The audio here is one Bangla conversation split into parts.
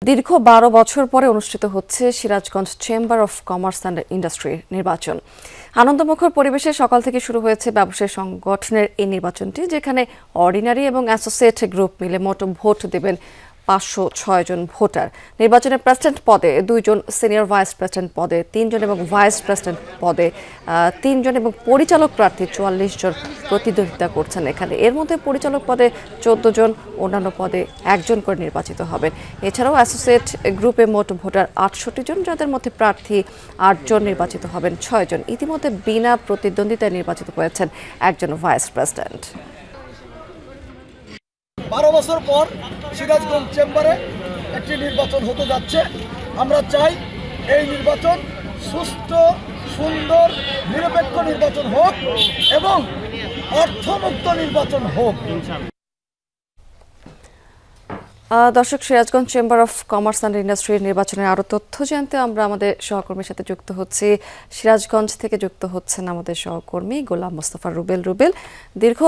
দীর্ঘ ১২ বছর পরে অনুষ্ঠিত হচ্ছে Sirajganj chamber of commerce and industry নির্বাচন। আনন্দমুখর পরিবেশে সকাল থেকে শুরু হয়েছে ব্যবসায়ী সংগঠনের এই নির্বাচনটি, যেখানে অর্ডিনারি এবং অ্যাসোসিয়েট গ্রুপ মিলে মোট ভোট দেবেন ৫০৬ জন ভোটার। নির্বাচনে প্রেসিডেন্ট পদে ২ জন, সিনিয়র ভাইস প্রেসিডেন্ট পদে ৩ জন এবং ভাইস প্রেসিডেন্ট পদে ৩ জন এবং পরিচালক প্রার্থী ৪৪ জন প্রতিদ্বন্দ্বিতা করছেন এখানে। এর মধ্যে পরিচালক পদে ১৪ জন, অন্যান্য পদে ১ জন করে নির্বাচিত হবেন। এছাড়াও অ্যাসোসিয়েট গ্রুপে মোট ভোটার ৬৮ জন, যাদের মধ্যে প্রার্থী ৮ জন, নির্বাচিত হবেন ৬ জন। ইতিমধ্যে বিনা প্রতিদ্বন্দ্বিতায় নির্বাচিত হয়েছেন একজন ভাইস প্রেসিডেন্ট। ১২ বছর পর সিরাজগঞ্জ চেম্বারে একটি নির্বাচন হতে যাচ্ছে। আমরা চাই এই নির্বাচন সুষ্ঠু, সুন্দর, নিরপেক্ষ নির্বাচন হোক এবং অর্থমুক্ত নির্বাচন হোক। দর্শক, Sirajganj chamber of commerce and ইন্ডাস্ট্রির নির্বাচনের আরও তথ্য জানতে আমরা আমাদের সহকর্মীর সাথে যুক্ত হচ্ছি। সিরাজগঞ্জ থেকে যুক্ত হচ্ছেন আমাদের সহকর্মী গোলাম মোস্তফা রুবেল। দীর্ঘ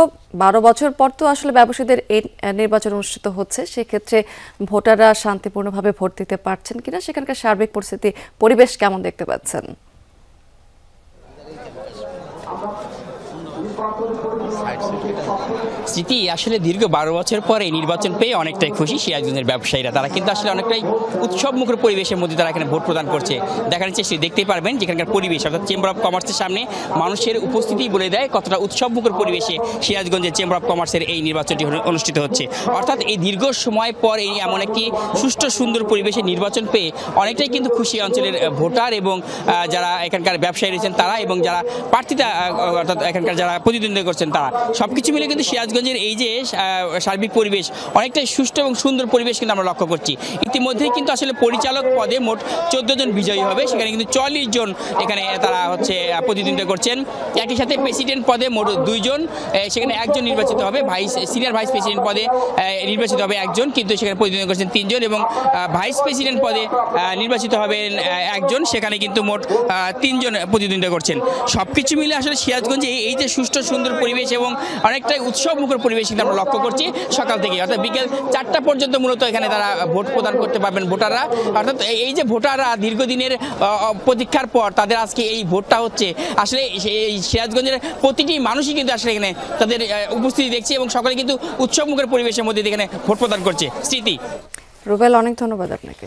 ১২ বছর পর তো আসলে ব্যবসায়ীদের এই নির্বাচন অনুষ্ঠিত হচ্ছে, সেক্ষেত্রে ভোটাররা শান্তিপূর্ণভাবে ভোট দিতে পারছেন কিনা, সেখানকার সার্বিক পরিবেশ কেমন দেখতে পাচ্ছেন? স্মৃতি, আসলে দীর্ঘ ১২ বছর পরে নির্বাচন পেয়ে অনেকটাই খুশি সিরাজগঞ্জের ব্যবসায়ীরা। তারা কিন্তু আসলে অনেকটাই উৎসবমুখর পরিবেশের মধ্যে তারা এখানে ভোট প্রদান করছে। দেখার চেষ্টা দেখতেই পারবেন যেখানকার পরিবেশ, অর্থাৎ চেম্বার অফ কমার্সের সামনে মানুষের উপস্থিতি বলে দেয় কতটা উৎসবমুখর পরিবেশে সিরাজগঞ্জের চেম্বার অফ কমার্সের এই নির্বাচনটি অনুষ্ঠিত হচ্ছে। অর্থাৎ এই দীর্ঘ সময় পর এই এমন একটি সুষ্ঠু সুন্দর পরিবেশে নির্বাচন পেয়ে অনেকটাই কিন্তু খুশি অঞ্চলের ভোটার এবং যারা এখানকার ব্যবসায়ী রয়েছেন তারা, এবং যারা প্রার্থীতা অর্থাৎ এখানকার যারা প্রতিদ্বন্দ্বিতা করছেন তারা, সবকিছু মিলে কিন্তু সিরাজগঞ্জের এই যে সার্বিক পরিবেশ অনেকটাই সুষ্ঠু এবং সুন্দর পরিবেশ কিন্তু আমরা লক্ষ্য করছি। ইতিমধ্যেই কিন্তু আসলে পরিচালক পদে মোট ১৪ জন বিজয়ী হবে, সেখানে কিন্তু ৪৪ জন এখানে তারা প্রতিদ্বন্দ্বিতা করছেন। একই সাথে প্রেসিডেন্ট পদে মোট ২ জন, সেখানে ১ জন নির্বাচিত হবে। সিনিয়র ভাইস প্রেসিডেন্ট পদে নির্বাচিত হবে 1 জন, কিন্তু সেখানে প্রতিদ্বন্দ্বিতা করছেন 3 জন, এবং ভাইস প্রেসিডেন্ট পদে নির্বাচিত হবেন 1 জন, সেখানে কিন্তু মোট 3 জন প্রতিদ্বন্দ্বিতা করছেন। সবকিছু মিলে আসলে সিরাজগঞ্জে এই যে সুষ্ঠু সুন্দর পরিবেশ এবং অনেকটাই উৎসবমুখর পরিবেশ কিন্তু আমরা লক্ষ্য করছি সকাল থেকে, অর্থাৎ বিকেল ৪টা পর্যন্ত মূলত এখানে তারা ভোট প্রদান করতে পারবেন ভোটাররা। অর্থাৎ এই যে ভোটাররা দীর্ঘদিনের প্রতীক্ষার পর তাদের আজকে এই ভোটটা হচ্ছে, আসলে এই সিরাজগঞ্জের প্রতিটি মানুষই কিন্তু আসলে এখানে তাদের উপস্থিতি দেখছে এবং সকলে কিন্তু উৎসবমুখর পরিবেশের মধ্যে এখানে ভোট প্রদান করছে। স্মৃতি, রুবেল, অনেক ধন্যবাদ আপনাকে।